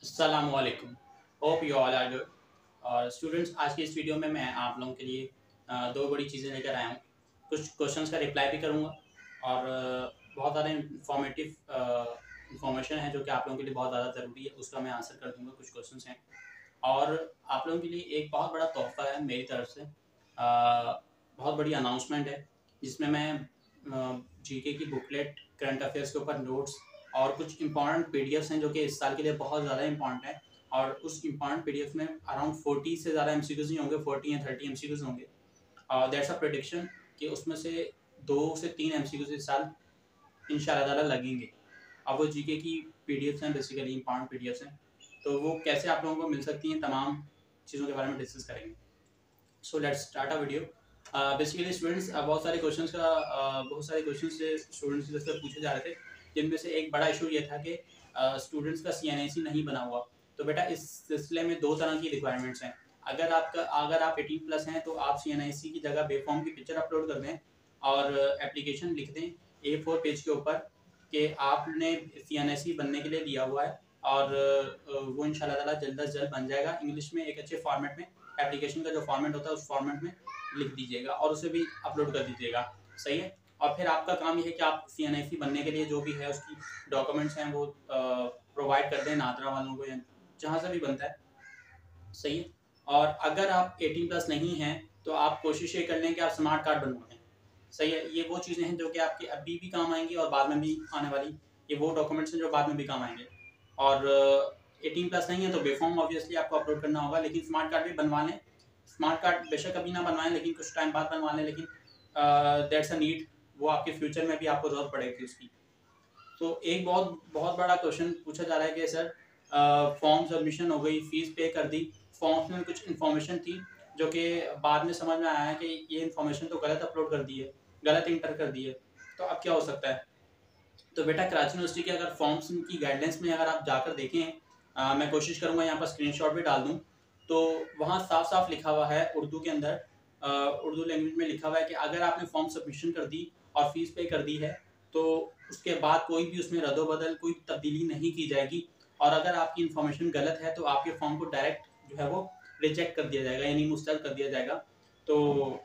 अस्सलामुअलैकुम। Hope you all are good. और students, आज की इस वीडियो में मैं आप लोगों के लिए दो बड़ी चीज़ें लेकर आया हूँ। कुछ क्वेश्चंस का रिप्लाई भी करूँगा और बहुत ज़्यादा इंफॉर्मेटिव इंफॉर्मेशन है जो कि आप लोगों के लिए बहुत ज़्यादा ज़रूरी है, उसका मैं आंसर कर दूँगा। कुछ क्वेश्चंस हैं और आप लोगों के लिए एक बहुत बड़ा तोहफ़ा है मेरी तरफ से। बहुत बड़ी अनाउंसमेंट है जिसमें मैं जीके की बुकलेट, करंट अफेयर्स के ऊपर नोट्स और कुछ इंपॉर्टेंट पीडीएफ्स हैं जो कि इस साल के लिए बहुत ज़्यादा इंपॉर्टेंट है। और उस इंपॉर्टेंट पीडीएफ में अराउंड 40 से ज़्यादा एमसीक्यूज नहीं होंगे, 40 या 30 एमसीक्यूज होंगे। दैट्स अ प्रेडिक्शन कि उसमें से 2 से 3 एमसीक्यूज इस साल इंशाल्लाह ताला लगेंगे। अब वो जीके की पीडीएफ्स हैं, बेसिकली इंपॉर्टेंट पीडीएफ्स हैं, तो वो कैसे आप लोगों को मिल सकती हैं, तमाम चीज़ों के बारे में डिस्कस करेंगे। So let's start a video. Basically students, बहुत सारे क्वेश्चंस से स्टूडेंट्स की तरफ से पूछे जा रहे थे, जिनमें से एक बड़ा इशू ये था कि स्टूडेंट्स का सीएनआईसी नहीं बना हुआ। तो बेटा, इस सिलसिले में दो तरह की रिक्वायरमेंट्स हैं। अगर आप 18 प्लस हैं तो आप सीएनआईसी की जगह बेफॉर्म की पिक्चर अपलोड कर दें और एप्लीकेशन लिख दें A4 पेज के ऊपर कि आपने सीएनआईसी बनने के लिए दिया हुआ है। और वो इंशाल्लाह ताला जल्द अज जल्द बन जाएगा। इंग्लिश में एक अच्छे फॉर्मेट में, एप्लीकेशन का जो फॉर्मेट होता है उस फॉर्मेट में लिख दीजिएगा और उसे भी अपलोड कर दीजिएगा। सही है। और फिर आपका काम ये है कि आप सीएनआईसी बनने के लिए जो भी है उसकी डॉक्यूमेंट्स हैं वो प्रोवाइड कर दें नादरा वालों को या जहाँ से भी बनता है। सही है। और अगर आप 18 प्लस नहीं हैं तो आप कोशिश ये कर लें कि आप स्मार्ट कार्ड बनवा लें। सही है। ये वो चीज़ें हैं जो कि आपके अभी भी काम आएंगी और बाद में भी आने वाली, ये वो डॉक्यूमेंट्स हैं जो बाद में भी काम आएंगे। और 18 प्लस नहीं है तो बेफॉर्म ऑब्वियसली आपको अपलोड करना होगा, लेकिन स्मार्ट कार्ड भी बनवा लें। स्मार्ट कार्ड बेशक अभी ना बनवाएं, लेकिन कुछ टाइम बाद बनवा लें, लेकिन दैट्स अ नीड। वो आपके फ्यूचर में भी आपको ज़रूरत पड़ेगी उसकी। तो एक बहुत बहुत बड़ा क्वेश्चन पूछा जा रहा है कि सर, फॉर्म सबमिशन हो गई, फीस पे कर दी, फॉर्म्स में कुछ इन्फॉर्मेशन थी जो कि बाद में समझ में आया है कि ये इन्फॉर्मेशन तो गलत अपलोड कर दी है, गलत इंटर कर दी है, तो अब क्या हो सकता है। तो बेटा, कराची यूनिवर्सिटी के अगर फॉर्म्स की गाइडलाइंस में अगर आप जाकर देखें, मैं कोशिश करूँगा यहाँ पर स्क्रीनशॉट भी डाल दूँ, तो वहाँ साफ साफ लिखा हुआ है उर्दू के अंदर, उर्दू लैंग्वेज में लिखा हुआ है कि अगर आपने फॉर्म सबमिशन कर दी और फीस पे कर दी है तो उसके बाद कोई भी उसमें रद्दोबदल, कोई तब्दीली नहीं की जाएगी। और अगर आपकी इन्फॉर्मेशन गलत है तो आपके फॉर्म को डायरेक्ट जो है वो रिजेक्ट कर दिया जाएगा, यानी मुस्तरद कर दिया जाएगा। तो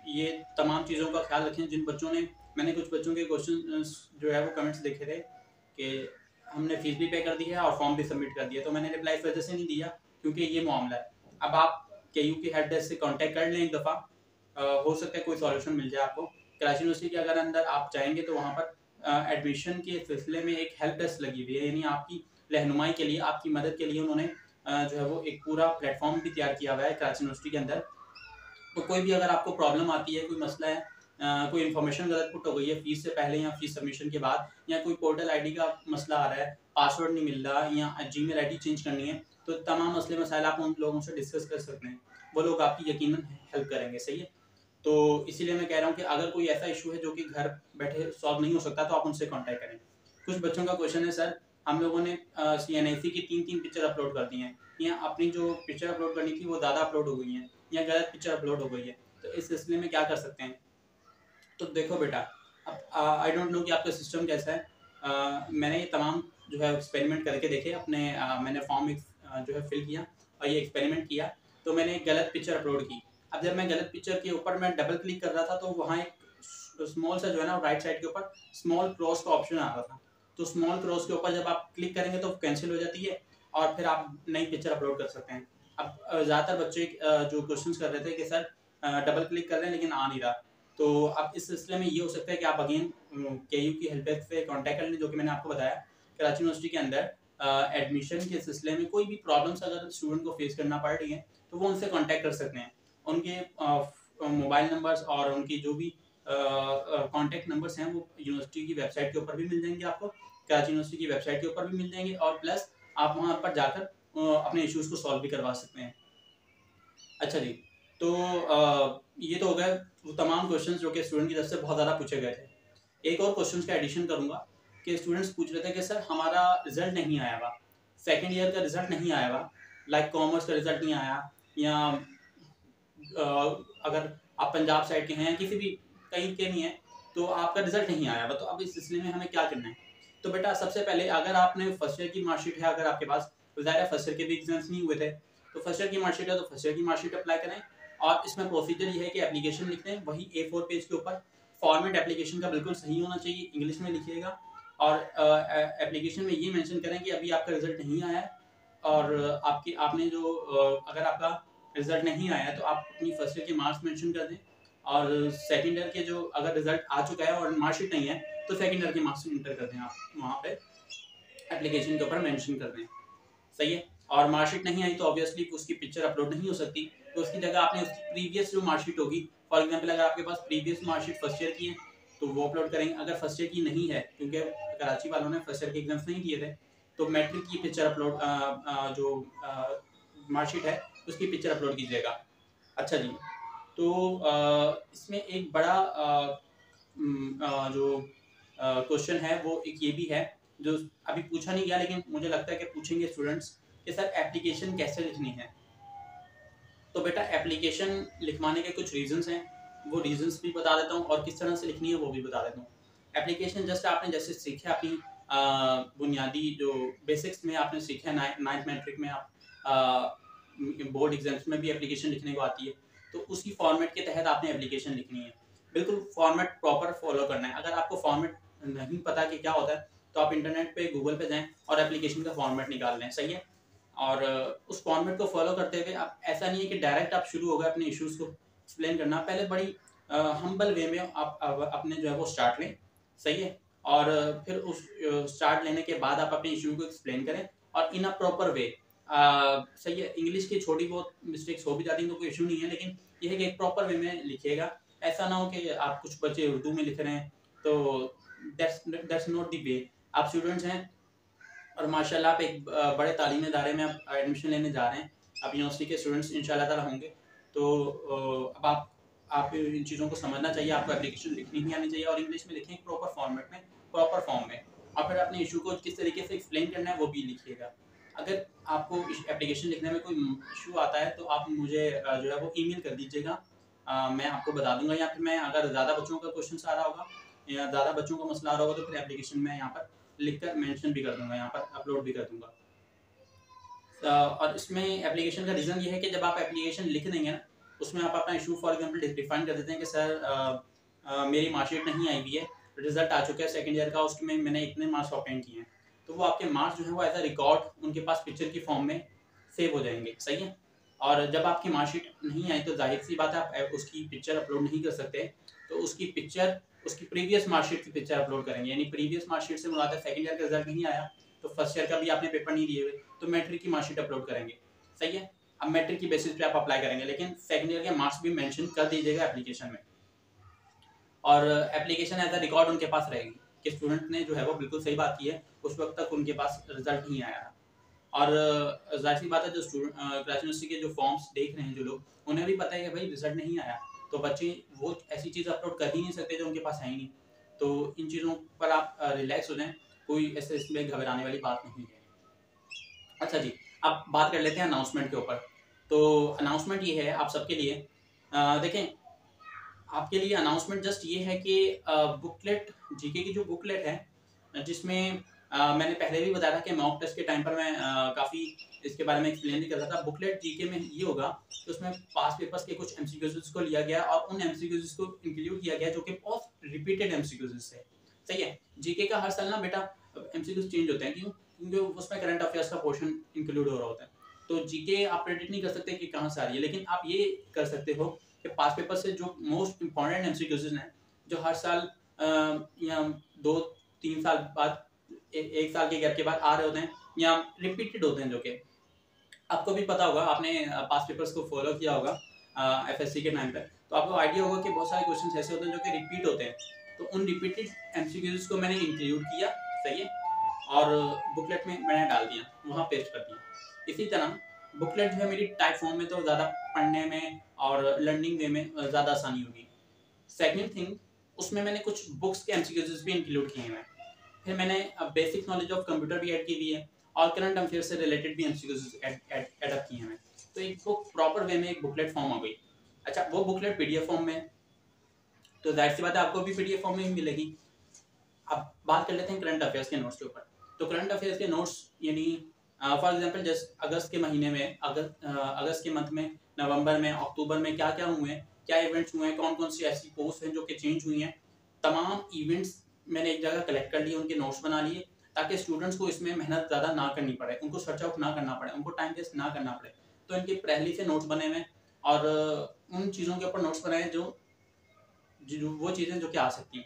ये तमाम चीज़ों का ख्याल रखें। जिन बच्चों ने, मैंने कुछ बच्चों के क्वेश्चन जो है वो कमेंट्स देखे थे कि हमने फीस भी पे कर दी है और फॉर्म भी सबमिट कर दिया, तो मैंने रिप्लाई इस वजह से नहीं दिया क्योंकि ये मामला है। अब आप KU के हेल्प डेस्क से कांटेक्ट कर लें एक दफ़ा, हो सकता है कोई सॉल्यूशन मिल जाए आपको। कराची यूनिवर्सिटी के अगर अंदर आप जाएंगे तो वहाँ पर एडमिशन के सिलसिले में एक हेल्प डेस्क लगी हुई है, यानी आपकी रहनुमाई के लिए, आपकी मदद के लिए उन्होंने जो है वो एक पूरा प्लेटफॉर्म भी तैयार किया हुआ है कराची यूनिवर्सिटी के अंदर। तो कोई भी अगर आपको प्रॉब्लम आती है, कोई मसला है, कोई इन्फॉर्मेशन गलत पुट हो गई है फीस से पहले या फीस सबमिशन के बाद, या कोई पोर्टल आईडी का मसला आ रहा है, पासवर्ड नहीं मिल रहा या जीमेल आईडी चेंज करनी है, तो तमाम मसले मसाइल आप उन लोगों से डिस्कस कर सकते हैं। वो लोग आपकी यकीनन हेल्प करेंगे। सही है। तो इसीलिए मैं कह रहा हूँ कि अगर कोई ऐसा इशू है जो कि घर बैठे सॉल्व नहीं हो सकता तो आप उनसे कॉन्टैक्ट करें। कुछ बच्चों का क्वेश्चन है, सर हम लोगों ने CNIC की 3-3 पिक्चर अपलोड कर दी हैं, या अपनी जो पिक्चर अपलोड करनी थी वो ज़्यादा अपलोड हो गई हैं, या गलत पिक्चर अपलोड हो गई है, तो इस सिलसिले में क्या कर सकते हैं। तो देखो बेटा, अब आई डोंट नो कि आपका सिस्टम कैसा है। मैंने ये तमाम जो है एक्सपेरिमेंट करके देखे अपने, मैंने फॉर्म जो है फिल किया और ये एक्सपेरिमेंट किया, तो मैंने एक गलत पिक्चर अपलोड की। अब जब मैं गलत पिक्चर के ऊपर मैं डबल क्लिक कर रहा था तो वहाँ एक स्मॉल सा जो है ना राइट साइड के ऊपर स्मॉल क्रॉस का ऑप्शन आ रहा था। तो स्मॉल क्रॉस के ऊपर जब आप क्लिक करेंगे तो कैंसिल हो जाती है और फिर आप नई पिक्चर अपलोड कर सकते हैं। अब ज़्यादातर बच्चे जो क्वेश्चन कर रहे थे कि सर डबल क्लिक कर रहे हैं लेकिन आ नहीं रहा, तो अब इस सिलसिले में ये हो सकता है कि आप अगेन KU की हेल्प डेस्क पे कांटेक्ट कर लें, जो कि मैंने आपको बताया। कराची यूनिवर्सिटी के अंदर एडमिशन के सिलसिले में कोई भी प्रॉब्लम्स अगर स्टूडेंट को फेस करना पड़ रही है तो वो उनसे कांटेक्ट कर सकते हैं। उनके मोबाइल नंबर्स और उनकी जो भी कांटेक्ट नंबर्स हैं वो यूनिवर्सिटी की वेबसाइट के ऊपर भी मिल जाएंगे आपको, कराची यूनिवर्सिटी की वेबसाइट के ऊपर भी मिल जाएंगे, और प्लस आप वहाँ पर जाकर अपने इश्यूज़ को सॉल्व भी करवा सकते हैं। अच्छा जी, तो ये तो हो गए वो तमाम क्वेश्चंस जो कि स्टूडेंट की तरफ से बहुत ज़्यादा पूछे गए थे। एक और क्वेश्चंस का एडिशन करूँगा कि स्टूडेंट्स पूछ रहे थे कि सर हमारा रिजल्ट नहीं आया हुआ, सेकंड ईयर का रिजल्ट नहीं आया हुआ, लाइक कॉमर्स का रिजल्ट नहीं आया, या अगर आप पंजाब साइड के हैं, किसी भी कहीं के नहीं हैं, तो आपका रिजल्ट नहीं आया हुआ, तो अब इस सिलसिले में हमें क्या करना है। तो बेटा, सबसे पहले अगर आपने फर्स्ट ईयर की मार्कशीट है अगर आपके पास, तो ज़ाहिर है फर्स्ट ईयर के भी एग्जाम्स नहीं हुए थे, तो फर्स्ट ईयर की मार्कशीट है तो फर्स्ट ईयर की मार्कशीट अप्लाई करें। और इसमें प्रोसीजर ये है कि एप्लीकेशन लिखते हैं वही A4 पेज के ऊपर, फॉर्मेट एप्लीकेशन का बिल्कुल सही होना चाहिए, इंग्लिश में लिखिएगा। और एप्लीकेशन में ये मेंशन करें कि अभी आपका रिजल्ट नहीं आया है, और आपने जो अगर आपका रिजल्ट नहीं आया है तो आप अपनी फर्स्ट ईयर के मार्क्स मेंशन कर दें, और सेकंड ईयर के जो अगर रिजल्ट आ चुका है और मार्कशीट नहीं है तो सेकंड ईयर के मार्क्स इंटर कर दें, आप वहाँ पे एप्लीकेशन के ऊपर मेंशन कर दें, सही है। और मार्कशीट नहीं आई तो ऑब्वियसली उसकी पिक्चर अपलोड नहीं हो सकती, तो उसकी जगह आपने उसकी प्रीवियस जो मार्कशीट होगी, फॉर एग्जांपल अगर आपके पास प्रीवियस मार्कशीट फर्स्ट ईयर की है तो वो अपलोड करेंगे। अगर फर्स्ट ईयर की नहीं है, क्योंकि कराची वालों ने फर्स्ट ईयर के एग्जाम्स नहीं दिए थे, तो मैट्रिक की पिक्चर अपलोड जो मार्कशीट है उसकी पिक्चर अपलोड कीजिएगा। अच्छा जी, तो इसमें एक बड़ा जो क्वेश्चन है वो एक ये भी है जो अभी पूछा नहीं गया, लेकिन मुझे लगता है कि पूछेंगे स्टूडेंट्स कि सर एप्लीकेशन कैसे लिखनी है। तो बेटा एप्लीकेशन लिखवाने के कुछ रीजंस हैं, वो रीजंस भी बता देता हूँ और किस तरह से लिखनी है वो भी बता देता हूँ। एप्लीकेशन जस्ट आपने जैसे सीखा अपनी बुनियादी जो बेसिक्स में आपने सीखा, नाइन्थ मैट्रिक में आप बोर्ड एग्जाम्स में भी एप्लीकेशन लिखने को आती है, तो उसी फॉर्मेट के तहत आपने एप्लीकेशन लिखनी है। बिल्कुल फॉर्मेट प्रॉपर फॉलो करना है। अगर आपको फॉर्मेट नहीं पता कि क्या होता है तो आप इंटरनेट पे गूगल पे जाएं और एप्लीकेशन का फॉर्मेट निकाल लें, सही है। और उस फॉर्मेट को फॉलो करते हुए आप, ऐसा नहीं है कि डायरेक्ट आप शुरू हो गए अपने इश्यूज को एक्सप्लेन करना, पहले बड़ी हम्बल वे में आप अपने जो है वो स्टार्ट लें, सही है। और फिर उस स्टार्ट लेने के बाद आप अपने इशू को एक्सप्लेन करें और इन अ प्रॉपर वे, सही है। इंग्लिश की छोटी बहुत मिस्टेक्स हो भी जाती हैं तो कोई इशू नहीं है, लेकिन यह है कि एक प्रॉपर वे में लिखिएगा। ऐसा ना हो कि आप कुछ बच्चे उर्दू में लिख रहे हैं, तो दैट्स नॉट द वे। आप स्टूडेंट्स हैं और माशाल्लाह आप एक बड़े तालीमी इदारे में आप एडमिशन लेने जा रहे हैं, आप यूनिवर्सिटी के स्टूडेंट्स इंशाल्लाह ताला होंगे, तो अब आप इन चीज़ों को समझना चाहिए। आपको एप्लीकेशन लिखनी भी आनी चाहिए और इंग्लिश में लिखें प्रॉपर फॉर्मेट में, प्रॉपर फॉर्म में, और फिर अपने इशू को किस तरीके से एक्सप्लेन करना है वो भी लिखिएगा। अगर आपको एप्लीकेशन लिखने में कोई इशू आता है तो आप मुझे जो है वो ईमेल कर दीजिएगा, मैं आपको बता दूंगा, या फिर मैं अगर ज़्यादा बच्चों का क्वेश्चन आ रहा होगा या ज़्यादा बच्चों का मसला आ रहा होगा तो फिर एप्लीकेशन में यहाँ पर लिखकर मेंशन भी कर दूंगा, यहाँ पर अपलोड भी कर दूंगा। और इसमें एप्लीकेशन का रीज़न ये है कि जब आप एप्लीकेशन लिख देंगे ना, उसमें आप अपना इशू फॉर एग्जांपल डिफाइन कर देते हैं कि सर मेरी मार्कशीट नहीं आई हुई है, रिजल्ट आ चुका है सेकंड ईयर का, उसमें मैंने इतने मार्क्स ऑब्टेन किए हैं, तो वो आपके मार्क्स जो है वो एज अ रिकॉर्ड उनके पास पिक्चर की फॉर्म में सेव हो जाएंगे, सही है। और जब आपकी मार्कशीट नहीं आई तो जाहिर सी बात है आप उसकी पिक्चर अपलोड नहीं कर सकते, तो उसकी पिक्चर उसकी प्रीवियस मार्कशीट की पिक्चर अपलोड करेंगे। यानी प्रीवियस मार्कशीट से मुराद है सेकंड ईयर का रिजल्ट नहीं आया तो फर्स्ट ईयर का भी आपने पेपर नहीं दिए हुए तो मैट्रिक की मार्कशीट अपलोड करेंगे, सही है। अब मैट्रिक की बेसिस पे आप अप्लाई करेंगे, लेकिन सेकंड ईयर के मार्क्स भी मेंशन कर दीजिएगा एप्लीकेशन में, और एप्लीकेशन एज अ रिकॉर्ड उनके पास रहेगी कि स्टूडेंट ने जो है वो बिल्कुल सही बात की है, उस वक्त तक उनके पास रिजल्ट नहीं आया। और जाहिर सी बात है जो स्टूडेंट कराची यूनिवर्सिटी के जो फॉर्म्स देख रहे हैं जो लोग, उन्हें भी पता है कि भाई रिजल्ट नहीं आया, तो बच्चे वो ऐसी चीज़ अपलोड कर ही नहीं सकते जो उनके पास है ही नहीं। तो इन चीज़ों पर आप रिलैक्स हो जाएं, कोई ऐसे इसमें घबराने वाली बात नहीं है। अच्छा जी, अब बात कर लेते हैं अनाउंसमेंट के ऊपर। तो अनाउंसमेंट ये है आप सबके लिए, देखें आपके लिए अनाउंसमेंट जस्ट ये है कि बुकलेट, जीके की जो बुकलेट है जिसमें मैंने पहले भी बताया था कि मॉक टेस्ट के टाइम पर मैं काफ़ी इसके बारे में एक्सप्लेन भी कर रहा था। बुकलेट जीके में ये होगा कि उसमें पास पेपर्स के कुछ एमसीक्यूज को लिया गया और उन एमसीक्यूज को इंक्लूड किया गया जो कि बहुत रिपीटेड एमसीक्यूज है, सही है। जीके का हर साल ना बेटा एमसीक्यूज चेंज होते हैं, क्यों? क्योंकि उसमें करंट अफेयर्स का पोर्शन इंक्लूड हो रहा होता है, तो जीके आप प्रेडिक्ट नहीं कर सकते कि कहाँ से आ रही है, लेकिन आप ये कर सकते हो कि पास पेपर से जो मोस्ट इंपॉर्टेंट एमसीक्यूज हैं जो हर साल या 2-3 साल बाद एक साल के गैप के बाद आ रहे होते हैं या रिपीटेड होते हैं, जो कि आपको भी पता होगा, आपने पास पेपर्स को फॉलो किया होगा एफएससी के टाइम पे, तो आपको आइडिया होगा कि बहुत सारे क्वेश्चन ऐसे होते हैं जो कि रिपीट होते हैं, तो उन रिपीटेड एमसीक्यूज को मैंने इंक्लूड किया, सही है, और बुकलेट में मैंने डाल दिया, वहाँ पेस्ट कर दिया। इसी तरह बुकलेट जो है मेरी टाइप फॉर्म में तो ज़्यादा पढ़ने में और लर्निंग वे में ज़्यादा आसानी होगी। सेकंड थिंग, उसमें मैंने कुछ बुक्स के एमसीक्यूज भी इंक्लूड किए हैं। फिर मैंने बेसिक नॉलेज ऑफ कंप्यूटर भी ऐड की हुई है और करंट अफेयर से रिलेटेड भी एमसीक्यूज ऐड अप किए हैं, तो एक बुक प्रॉपर वे में एक बुकलेट फॉर्म हो गई। अच्छा, वो बुकलेट पीडीएफ फॉर्म में, तो जाहिर सी बात है आपको भी पीडीएफ फॉर्म में ही मिलेगी। अब बात कर लेते हैं करंट अफेयर्स के नोट्स के ऊपर। तो करंट अफेयर्स के नोट्स यानी फॉर एग्जांपल जस्ट अगस्त के महीने में, अगस्त के मंथ में, नवंबर में, अक्टूबर में क्या क्या हुए हैं, क्या इवेंट्स हुए हैं, कौन कौन सी ऐसी पोस्ट हैं जो कि चेंज हुई हैं, तमाम इवेंट्स मैंने एक जगह कलेक्ट कर लिए, उनके नोट्स बना लिए, ताकि स्टूडेंट्स को इसमें मेहनत ज़्यादा ना करनी पड़े, उनको सर्च आउट ना करना पड़े, उनको टाइम वेस्ट ना करना पड़े। तो इनके पहले से नोट्स बने हुए हैं और उन चीज़ों के ऊपर नोट्स बनाए हैं जो वो चीज़ें जो कि आ सकती हैं।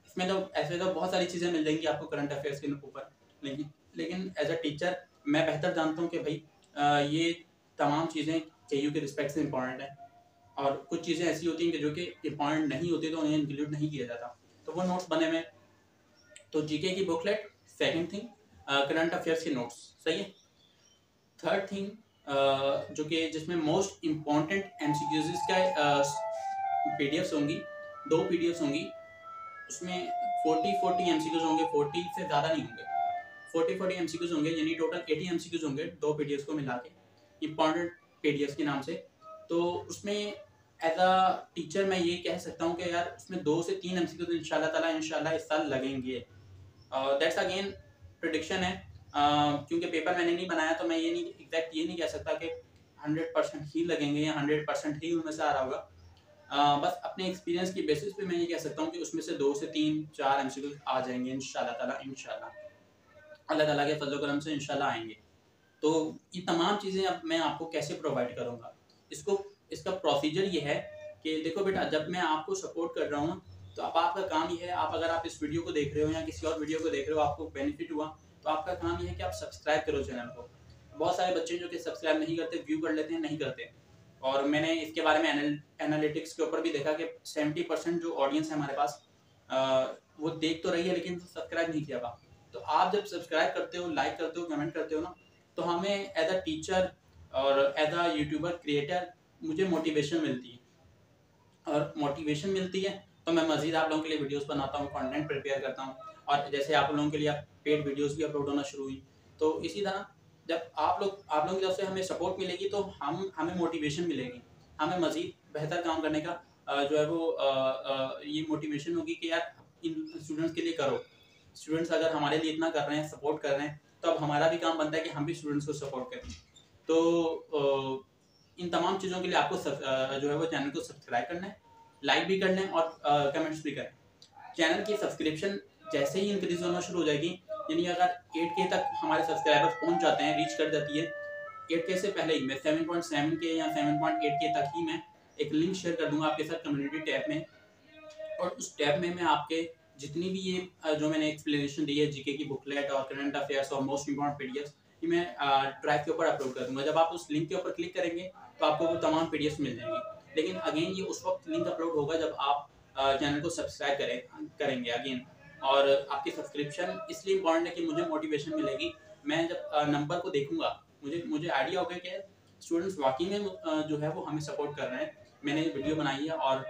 इसमें तो ऐसे तो बहुत सारी चीज़ें मिल जाएंगी आपको करंट अफेयर्स के ऊपर, लेकिन लेकिन एज अ टीचर मैं बेहतर जानता हूँ कि भाई ये तमाम चीज़ें केयू के रिस्पेक्ट से इम्पॉर्टेंट है, और कुछ चीज़ें ऐसी होती हैं कि जो कि इम्पॉर्टेंट नहीं होती तो उन्हें इंक्लूड नहीं किया जाता, तो वो नोट्स बने हुए। तो जीके की booklet, second thing current affairs के नोट्स, सही है। थर्ड थिंग जो कि जिसमें मोस्ट इम्पॉर्टेंट एमसीक्यूज का पीडीएफ्स होंगी, 2 पीडीएफ्स होंगी, उसमें 40 एमसीक्यूज होंगे, 40 से ज़्यादा नहीं होंगे, 40 एमसीक्यूज होंगे, यानी टोटल 80 एमसीक्यूज होंगे 2 पीडीएफ्स को मिला के, इम्पॉर्टेंट पीडीएफ्स के नाम से। तो उसमें एज अ टीचर मैं ये कह सकता हूँ कि यार उसमें 2 से 3 एमसीक्यूज इंशाल्लाह इस साल लगेंगे। दैट्स अगेन प्रिडिक्शन है, क्योंकि पेपर मैंने नहीं बनाया तो मैं ये नहीं एग्जैक्ट ये नहीं कह सकता कि 100% ही लगेंगे या 100% ही उनमें से आ रहा होगा। बस अपने एक्सपीरियंस की बेसिस पे मैं ये कह सकता हूँ कि उसमें से 2 से 3-4 एमसीक्यू आ जाएंगे इंशाल्लाह ताला, अल्लाह ताला के फजल करम से इंशाल्लाह आएंगे। तो ये तमाम चीज़ें अब मैं आपको कैसे प्रोवाइड करूँगा, इसको इसका प्रोसीजर ये है कि देखो बेटा, जब मैं आपको सपोर्ट कर रहा हूँ तो अब आपका काम ये है, आप अगर आप इस वीडियो को देख रहे हो या किसी और वीडियो को देख रहे हो, आपको बेनिफिट हुआ, तो आपका काम ये है कि आप सब्सक्राइब करो चैनल को। बहुत सारे बच्चे जो कि सब्सक्राइब नहीं करते, व्यू कर लेते हैं, नहीं करते। और मैंने इसके बारे में एनालिटिक्स के ऊपर भी देखा कि 70% जो ऑडियंस है हमारे पास, वो देख तो रही है लेकिन सब्सक्राइब नहीं किया हुआ। तो आप जब सब्सक्राइब करते हो, लाइक करते हो, कमेंट करते हो ना, तो हमें एज अ टीचर और एज अ यूट्यूबर क्रिएटर मुझे मोटिवेशन मिलती है, और मोटिवेशन मिलती है तो मैं मज़ीद आप लोगों के लिए वीडियोस बनाता हूँ, कंटेंट प्रिपेयर करता हूँ। और जैसे आप लोगों के लिए पेड वीडियोस भी अपलोड होना शुरू हुई, तो इसी तरह जब आप लोगों की तरफ से हमें सपोर्ट मिलेगी तो हमें मोटिवेशन मिलेगी, हमें मज़ीद बेहतर काम करने का जो है वो ये मोटिवेशन होगी कि यार इन स्टूडेंट्स के लिए करो। स्टूडेंट्स अगर हमारे लिए इतना कर रहे हैं, सपोर्ट कर रहे हैं, तो अब हमारा भी काम बनता है कि हम भी स्टूडेंट्स को सपोर्ट करें। तो इन तमाम चीज़ों के लिए आपको जो है वो चैनल को सब्सक्राइब करना है, लाइक भी करना है और कमेंट्स भी करना है। चैनल की सब्सक्रिप्शन जैसे ही इंक्रीज होना शुरू हो जाएगी, यानी अगर 8K तक हमारे सब्सक्राइबर्स पहुंच जाते हैं, रीच कर जाती है, 8K से पहले ही मैं 7.7K या 7.8K तक ही मैं एक लिंक शेयर कर दूंगा आपके साथ कम्युनिटी टैब में, और उस टैब में मैं आपके जितनी भी ये जो मैंने एक्सप्लेनेशन दी है, जीके की बुकलेट और करंट अफेयर्स और मोस्ट इंपॉर्टेंट पीडीएफ, ये मैं ड्राइव के ऊपर अपलोड कर दूंगा। जब आप उस लिंक के ऊपर क्लिक करेंगे तो आपको वो तमाम पीडीएफ मिल जाएंगी। लेकिन अगेन ये उस वक्त लिंक अपलोड होगा जब आप चैनल को सब्सक्राइब करेंगे अगेन। और आपकी सब्सक्रिप्शन इसलिए इंपॉर्टेंट है कि मुझे मोटिवेशन मिलेगी। मैं जब नंबर को देखूंगा, मुझे आइडिया होगा कि स्टूडेंट्स वाकई में जो है वो हमें सपोर्ट कर रहे हैं। मैंने वीडियो बनाई है और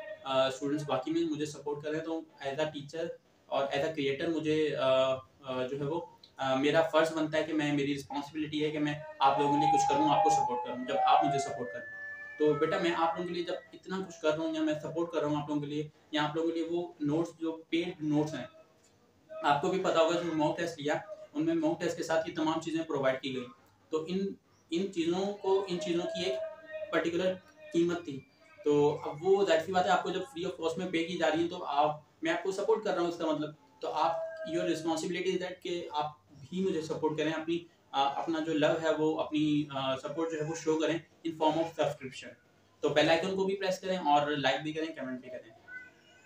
स्टूडेंट्स वाकई में मुझे सपोर्ट कर रहे हैं, तो एज अ टीचर और एज अ क्रिएटर मुझे जो है वो मेरा फ़र्ज़ बनता है कि मेरी रिस्पॉन्सिबिलिटी है कि मैं आप लोगों के लिए कुछ करूँ, आपको सपोर्ट करूँ, जब आप मुझे सपोर्ट करें। तो बेटा, मैं आप लोगों के लिए जब इतना कुछ कर रहा हूँ या मैं सपोर्ट कर रहा हूँ आप लोगों के लिए, या आप लोगों के लिए वो नोट्स जो पेड नोट्स हैं, आपको भी पता होगा जो मॉक टेस्ट लिया, उनमें मॉक टेस्ट के साथ ये तमाम चीज़ें प्रोवाइड की गई। तो इन चीज़ों की एक पर्टिकुलर कीमत थी। तो अब वो ज़ाहिर सी बात है, आपको जब फ्री ऑफ कॉस्ट में पे की जा रही है तो मैं आपको सपोर्ट कर रहा हूँ, इसका मतलब तो आप योर रिस्पॉन्सिबिलिटी इज दैट कि आप भी मुझे सपोर्ट करें, अपना जो लव है वो अपनी सपोर्ट जो है वो शो करें इन फॉर्म ऑफ सब्सक्रिप्शन। तो बेल आइकन को भी प्रेस करें और लाइक भी करें, कमेंट भी करें,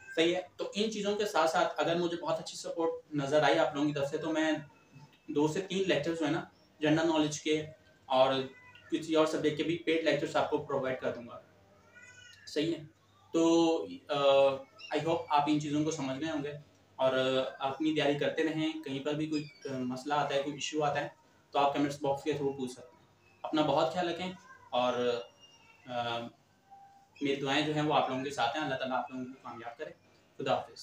सही है। तो इन चीज़ों के साथ साथ अगर मुझे बहुत अच्छी सपोर्ट नज़र आई आप लोगों की तरफ से, तो मैं 2 से 3 लेक्चर्स जो है ना, जनरल नॉलेज के और किसी और सब्जेक्ट के भी पेड लेक्चर्स आपको प्रोवाइड कर दूंगा, सही है। तो आई होप आप इन चीज़ों को समझ गए होंगे और अपनी तैयारी करते रहें। कहीं पर भी कोई मसला आता है, कोई इशू आता है, तो आप कमेंट्स बॉक्स के थ्रू पूछ सकते हैं। अपना बहुत ख्याल रखें और मेरी दुआएं जो हैं वो आप लोगों के साथ हैं। अल्लाह ताला आप लोगों को कामयाब करे। खुदा हाफिज़।